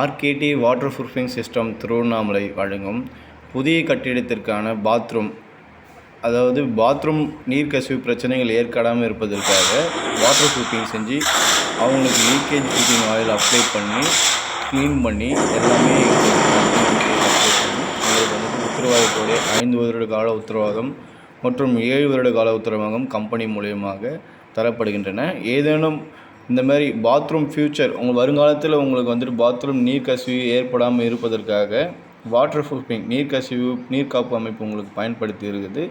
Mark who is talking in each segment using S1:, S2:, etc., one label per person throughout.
S1: ஆர்கேடி water proofing system Tiruvannamalai வழங்கும் புதிய கட்டிடத்திற்கான பாத்ரூம், அதாவது பாத்ரூம் நீர்க்கசிவு பிரச்சனைகள் ஏற்படாமல் இருப்பதற்காக வாட்டர் ப்ரூஃபிங் செஞ்சு அவங்களுக்கு லீக்கேஜ் ப்ரூஃபிங் ஆயில் அப்ளை பண்ணி க்ளீன் பண்ணி எல்லாமே உங்களுக்கு உத்தரவாதத்தோடைய 5 வருட கால உத்தரவாதம் மற்றும் 7 வருட கால உத்தரவாதம் கம்பெனி மூலியமாக தரப்படுகின்றன. ஏதேனும் இந்த மாதிரி பாத்ரூம் ஃப்யூச்சர் உங்கள் வருங்காலத்தில் உங்களுக்கு பாத்ரூம் நீர்க்கசிவு ஏற்படாமல் இருப்பதற்காக வாட்டர் ப்ரூஃபிங் நீர்க்காப்பு அமைப்பு உங்களுக்கு பயன்படுத்தி இருக்குது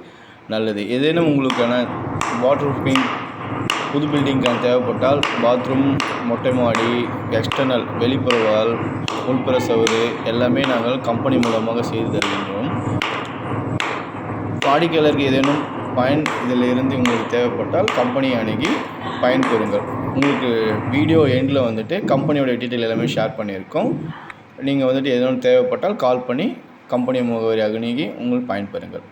S1: நல்லது. ஏதேனும் உங்களுக்கான வாட்டர் ப்ரூஃபிங் புது பில்டிங்கான தேவைப்பட்டால் பாத்ரூம், மொட்டை மாடி, எக்ஸ்டர்னல் வெளிப்புற வால், உள்புற சவுறு எல்லாமே நாங்கள் கம்பெனி மூலமாக செய்து தருகின்றோம். வாடிக்கையாளருக்கு ஏதேனும் இதில் இருந்து உங்களுக்கு தேவைப்பட்டால் கம்பெனியை அணுகி பயன்பெறுங்கள். உங்களுக்கு வீடியோ எண்டில் கம்பெனியோட டீட்டெயில் எல்லாமே ஷேர் பண்ணியிருக்கோம். நீங்கள் ஏதேனும் தேவைப்பட்டால் கால் பண்ணி கம்பெனி முகவரி அணுகி உங்களுக்கு பயன்பெறுங்கள்.